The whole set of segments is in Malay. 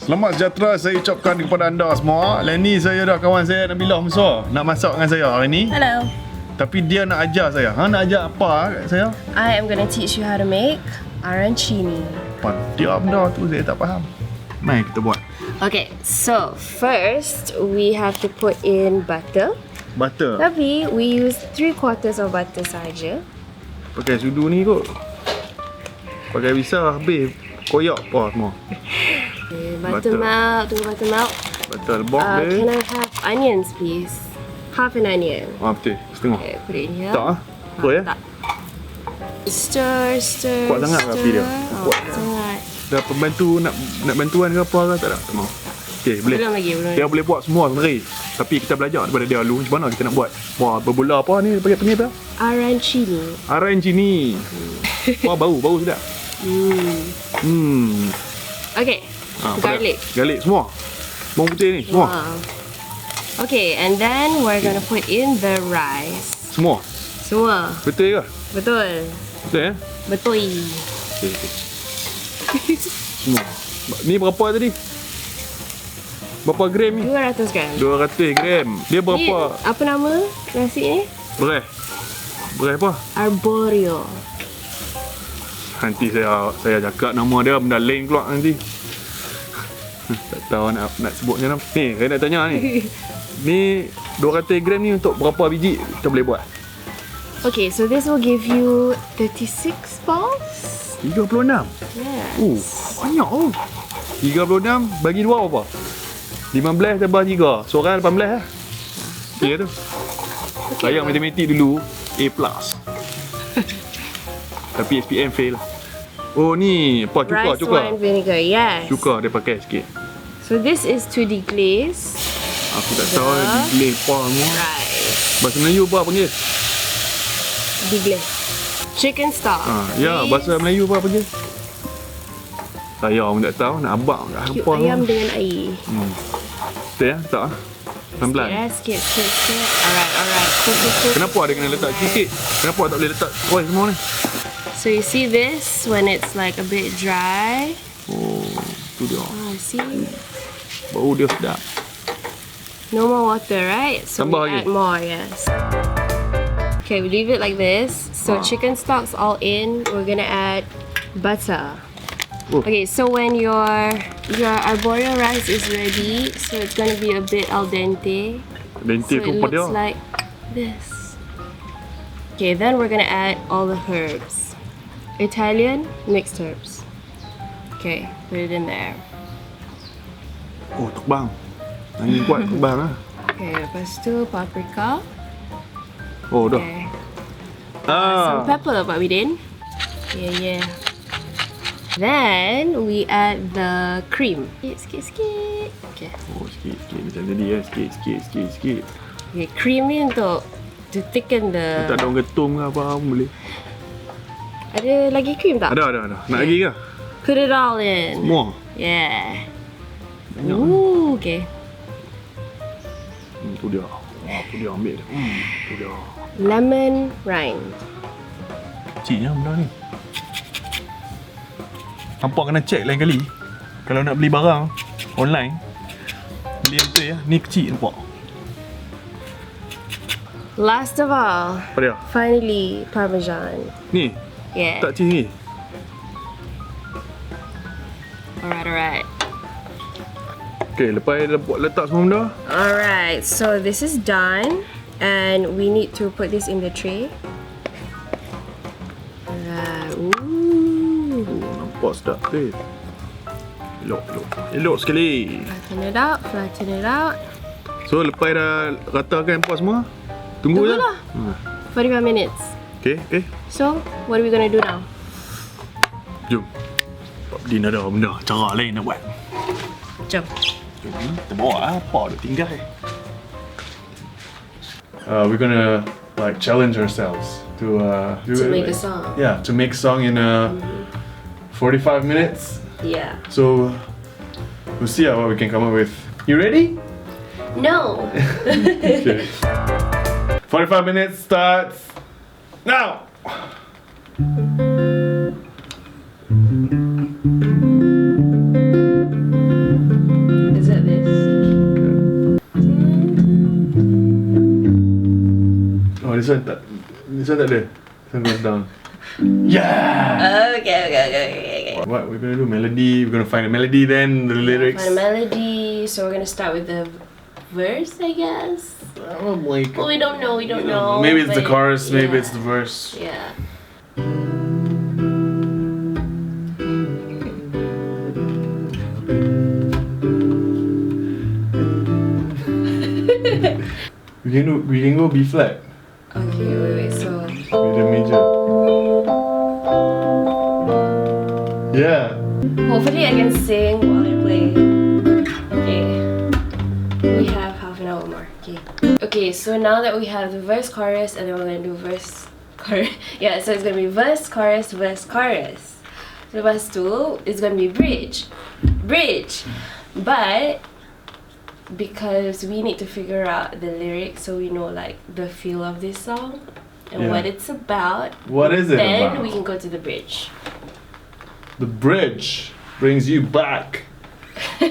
Selamat sejahtera saya ucapkan kepada anda semua. Lenny, saya dah kawan saya Bil Musa nak masak dengan saya hari ni. Hello. Tapi dia nak ajar saya. Nak ajar apa kat saya? I am gonna teach you how to make arancini. Apa dia benda tu saya tak faham. Mari kita buat. Okay, so first we have to put in butter. Butter. Tapi we use 3/4 of butter saja. Pakai sudu ni kot. Pakai bisa habis koyak apa semua. Okay, butter melt, tunggu butter melt. Butter lebok dia. Can I have onions please? Half an onion. Betul. Setengah. Okay, put it in here. Tak Apa ya? Tak. Stir. Kuat sangat ke api dia? Oh, Kuat. sangat. Dah pembantu nak bantuan ke apa ke tak ada? Tak mau. Okey, boleh. Belum lagi. Dia boleh buat semua sendiri. Tapi kita belajar daripada dia dulu macam mana kita nak buat. Wah, berbola apa ni panggil apa? Arancini. Arancini. Wah, bau sedap. Okay. Garlic. Garlic semua. Bawang putih ni semua. Wow. Okay, and then we're gonna put in the rice. Semua. Betul ke? Betul. Betul ya? Betul. Okey. Semua. Ni berapa tadi? Berapa gram ni? 200 gram. 200 gram. Dia berapa? Ni, apa nama nasi ni? Beras. Beras apa? Arborio. Nanti saya cakap nama dia benda lain keluar nanti. Tak tahu nak sebut macam mana. Ni, saya nak tanya ni. Ni 200 gram ni untuk berapa biji kita boleh buat? Okay, so this will give you 36 balls. 36? Yes. Banyak oh. 36 bagi 2 apa? 15 tambah 3. Seorang 18 lah. Ya tu. Saya matematik dulu A+. Tapi SPM fail. Oh ni, apa Rice cuka. wine vinegar, yes. Cuka dia pakai sikit. So this is to deglaze Aku tak tahu deglaze apa semua. rice. Bahasa Melayu apa panggil? Deglaze. Chicken stock. Ya, bahasa Melayu apa panggil? Saya pun tak tahu, nak abang kat Cube apa. ayam dengan air. Betul ya? Tak ah? Pelan-pelan. Sikit. Alright. Cook. Kenapa dia kena letak sikit? Kenapa tak boleh letak oil semua ni? So you see this when it's like a bit dry. Oh, tu dia. See? Bau dia sedap. No more water, right? So Tambah we lagi? add more, yes. Okay, we leave it like this. So chicken stock's all in. We're gonna add butter. Oh. Okay, so when your arborio rice is ready, so it's gonna be a bit al dente. Lentil So tu it apa dia? looks like this. Okay, then we're gonna add all the herbs. Italian mixed herbs. Okay, put it in there. Oh, terbang. Angin kuat terbang lah. Okay, lepas tu paprika. Oh, dah. Okay. Some pepper, Pak Bidin. Yeah. Then we add the cream. Sikit. Okay. Oh, sikit macam tadi ya. Sikit. Okay, cream ni untuk to thicken the. Tak ada orang getung ke apa pun boleh. Ada lagi cream tak? Ada. Nak lagi ke? Put it all in. Semua? Yeah. Banyak. Ooh, okay. Tu dia. Tu dia ambil dia. Tu dia. Lemon rind. Kecilnya benda ni. Hampa kena check lain kali. Kalau nak beli barang online, beli yang betul ya. Ni kecil nampak. Last of all, Apa dia? finally Parmesan. Ni? Yeah. Tak cheese ni? Alright. Okay, lepas letak semua benda. Alright, so this is done. And we need to put this in the tray. Alright. Ooh. Nampak sedap tu. Elok sekali. Flatten it out. So lepas dah ratakan apa semua, tunggu je. Tunggulah. 45 minutes. Okay. So, what are we gonna do now? Jom. Din ada benda cara lain nak buat. Jom. Jom, kita bawa apa dah tinggal. We're gonna like challenge ourselves to make a song. Yeah, to make a song in 45 minutes. Yeah. So we'll see what we can come up with. You ready? No. Okay. 45 minutes starts now. This one tak ada. This one goes down. Yeah! Okay. What we're gonna do? Melody. We're gonna find a melody, then the lyrics. Find a melody. So we're gonna start with the verse, I guess. Oh my god. Well, we don't know. Maybe it's the but chorus, maybe yeah. it's the verse. Yeah. We can go B flat Okay, wait. So with the major. Yeah. hopefully I can sing while you're playing. Okay. We have half an hour more. Okay, so now that we have the verse, chorus, and then we're gonna do verse, chorus. Yeah, so it's gonna be verse, chorus, verse, chorus. Lepas tu, it's gonna be bridge. But because we need to figure out the lyrics so we know like the feel of this song and what it's about. What is it then about? we can go to the bridge. The bridge brings you back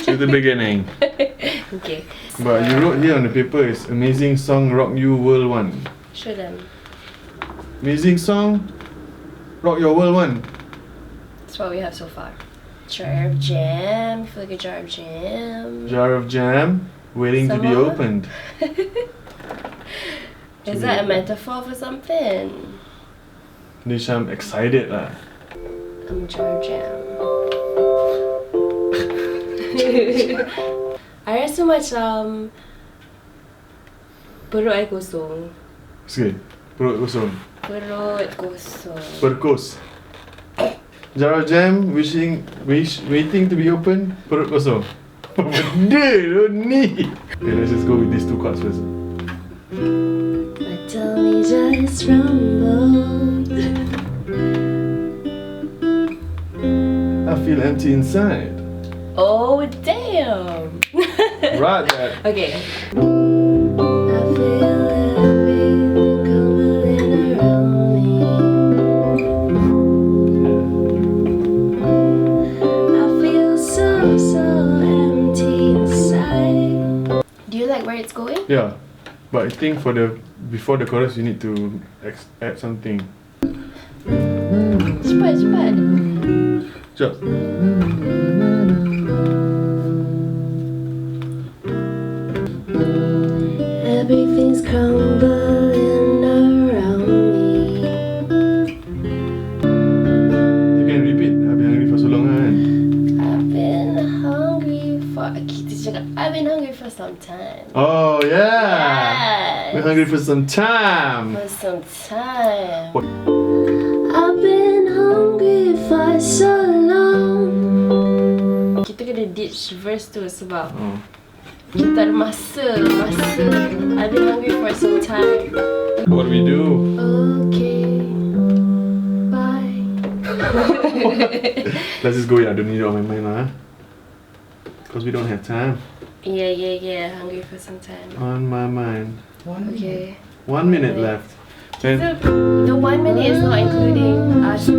to the beginning. Okay. But you wrote here on the paper is amazing song rock you world one. Show them. Amazing song rock your world one. That's what we have so far. Jar of jam. I feel like a jar of jam. Jar of jam waiting to be Some more? opened. Is that a metaphor for something? Nisha, I'm excited lah. I'm a jar of jam. I rasa macam perut I kosong. Sikit. Perut kosong. Perut kosong. Perkos. Jar of jam waiting to be open. Perut kosong. Apa benda tu ni? Okay, let's just go with these two chords first. My tummy just rumbled. I feel empty inside. Oh damn! Right that. Okay. I feel everything crumbling around me. I feel so empty inside. Do you like where it's going? Yeah, but I think before the chorus you need to add something. Cepat. Sekejap. Everything's crumbling around me. You can repeat. I've been hungry for so long kan. I've been hungry for. Kita cakap I've been hungry for some time. Oh yeah. Yes. We're hungry for some time. For some time. What? I've been hungry for so long. Kita kena ditch verse tu sebab Oh. kita ada masa. I've been hungry for some time. What do we do? Okay. Bye. Let's just go. Yeah, I don't need it on my mind lah. Because we don't have time. Yeah. Hungry for some time. On my mind. Okay. 1 minute left. Then The 1 minute is not including us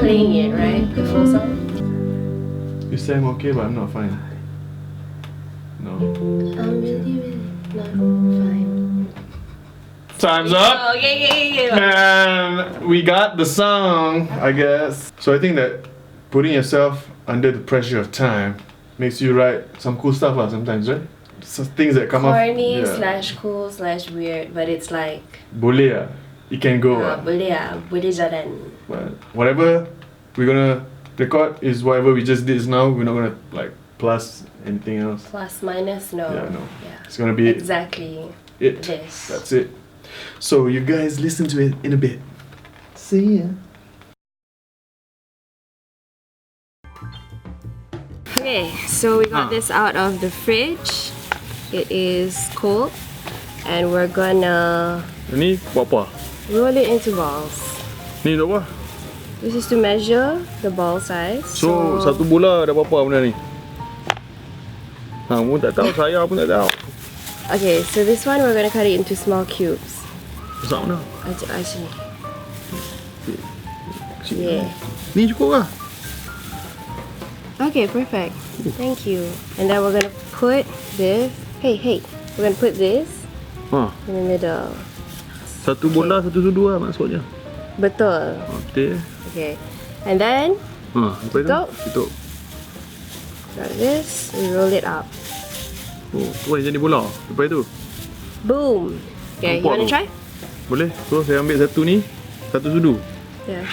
playing it, right? The full song? you say I'm okay, but I'm not fine. No. I'm really not fine. Time's up. Oh, okay. And we got the song, I guess. So I think that putting yourself under the pressure of time makes you write some cool stuff sometimes, right? So things that come Corny up. / cool / weird, but it's like Boleh lah. It can go. boleh jalan. But whatever we're gonna record is whatever we just did now. We're not gonna like plus anything else. Plus minus, no. Yeah, no. Yeah. It's gonna be Exactly it. this. That's it. So you guys listen to it in a bit. See ya. Okay, so we got this out of the fridge. It is cold, and we're gonna Ni buat apa? roll it into balls. Ni untuk apa? This is to measure the ball size. So satu bola ada berapa benda ni? Kamu tak tahu, saya pun tak tahu. Okay, so this one we're gonna cut it into small cubes. Besar mana? Actually, Kecil. yeah. Ni cukup lah. Okay, perfect. Thank you. And then we're gonna put this. Hey, we're gonna put this Ha. in the middle. Satu bola, satu sudu lah maksudnya. Betul. Betul. Okay. And then, Lepas tu? Tutup. like this, we roll it up. Oh, tu jadi bola. Lepas tu? Boom. Okay, you Nampak wanna tu? try? Boleh. So, saya ambil satu ni. Satu sudu. Yes.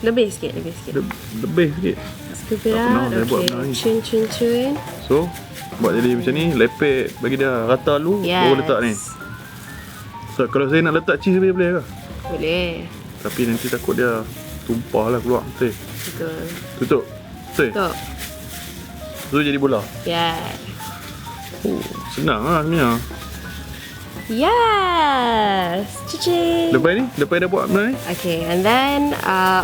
Lebih sikit, lebih sikit. Lebih sikit. Scoop it Tak pernah out. saya buat benda Okay. ni. Cun. So, buat jadi macam ni. Lepek. Bagi dia rata dulu. Yes. Baru letak ni. So, kalau saya nak letak cheese boleh ke? Boleh. Tapi nanti takut dia tumpah lah keluar. Betul. Betul. Tutup. Betul. Tutup. So, jadi bola. Yeah. Oh, senang lah sebenarnya. Yes. Cici. Lepas ni? Lepas dah buat benda ni? Okay, and then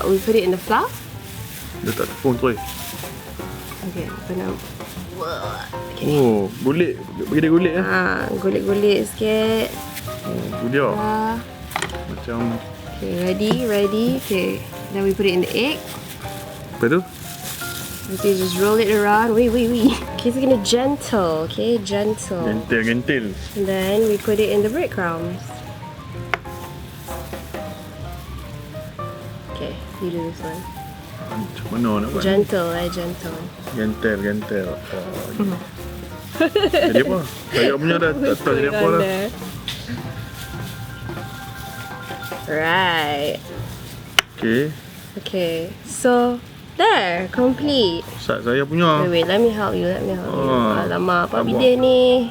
we put it in the flour. Letak tepung terus. Okay, open up. Oh, gulik. Bagi dia gulik Gulik-gulik sikit. Oh, tu dia. Macam. Okay, ready. Okay, then we put it in the egg. Lepas tu? Okay, just roll it around. Wait. Okay, it's gonna gentle. Okay, gentle. Gentil. And then we put it in the breadcrumbs. Okay, you do this one. Macam mana nak buat? Gentle. Gentil. Oh, jadi apa? Saya punya dah tak tahu jadi apa dah. Right. Okay. So there, complete. Sat saya punya. Wait, let me help you. Alamak, Pak tak Bidin ni.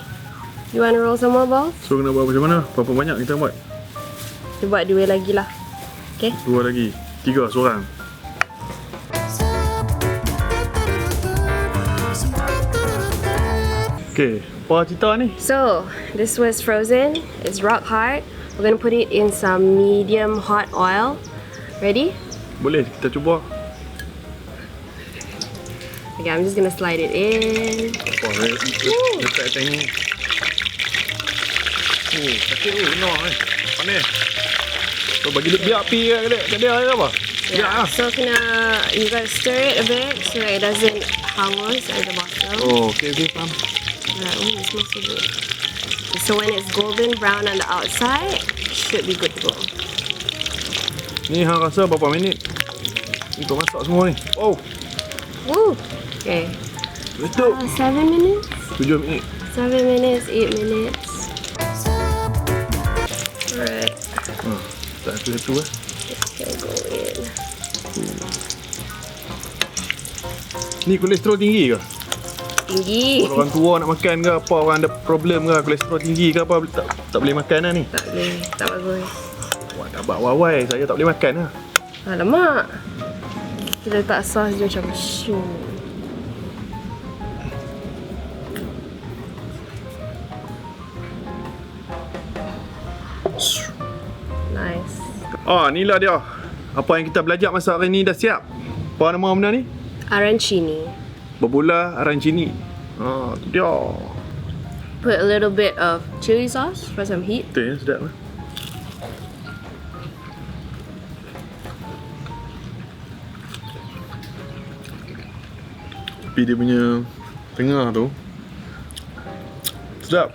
You want to roll some more balls? So kena buat macam mana? Berapa banyak kita buat? Kita buat 2 lagi lah. Okay? 2 lagi. 3 seorang. Okay, apa cerita ni? So, this was frozen. It's rock hard. We're going to put it in some medium hot oil. Ready? Boleh kita cuba. Okay, I'm just going to slide it in. Apa letak atas ni. Oh, sakit tu, kena panas. So bagi dia biar api kat dia ke apa? Yeah, so you gotta stir it a bit so that it doesn't hangus at the bottom. Oh, okay, faham. Right, it smells so good. So when it's golden brown on the outside, should be good to go. Ni hang rasa berapa minit untuk masak semua ni? Oh, Woo! Okay. betul. 7 minutes? 7 minit. 7 minutes, 8 minutes. Alright. Satu-satu lah. Okay, go in. Ni kolesterol tinggi ke? Tinggi. Kalau orang tua nak makan ke apa, orang ada problem ke, kolesterol tinggi ke apa, tak boleh makan lah ni. Tak boleh, tak bagus. Wah, tak buat wawai, saya tak boleh makan lah. Alamak. Kita letak sos dia macam shoo. Nice. Inilah dia. Apa yang kita belajar masak hari ni dah siap. Apa nama benda ni? Arancini. Berbola Arancini. Tu dia. Put a little bit of chili sauce for some heat. Betul ya, sedap lah. Tapi dia punya tengah tu sedap.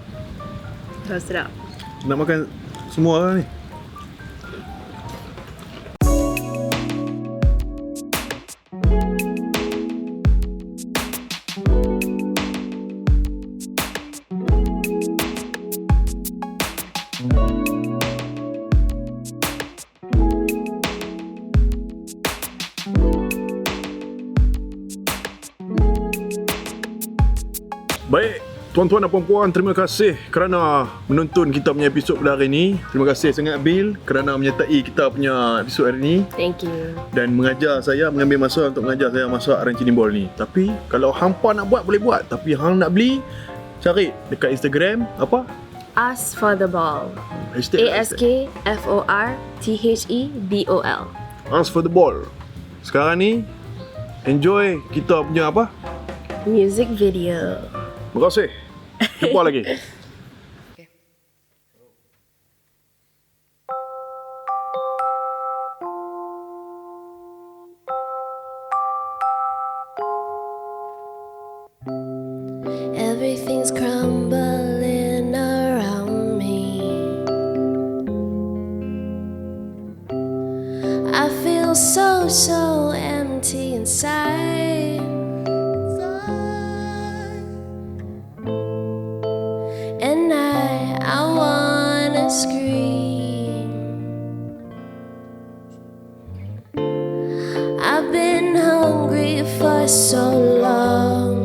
Sedap. Nak makan semua lah ni. Baik, tuan-tuan dan puan-puan, terima kasih kerana menonton kita punya episod pada hari ini. Terima kasih sangat Bil kerana menyertai kita punya episod hari ini Thank you. dan mengajar saya, mengambil masa untuk mengajar saya masak Arancini ball ni. Tapi kalau hampa nak buat boleh buat, tapi hang nak beli cari dekat Instagram apa? Ask for the ball. Hashtag ASKFORTHEBOL. Ask for the ball. Sekarang ni enjoy kita punya apa? Music video. Terima kasih. Jumpa lagi. Everything's crumbling around me. scream. I've been hungry for so long.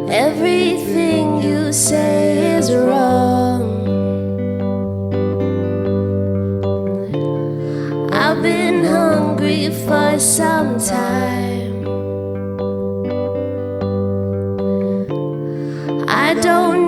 Everything you say is wrong. I've been hungry for some time. I don't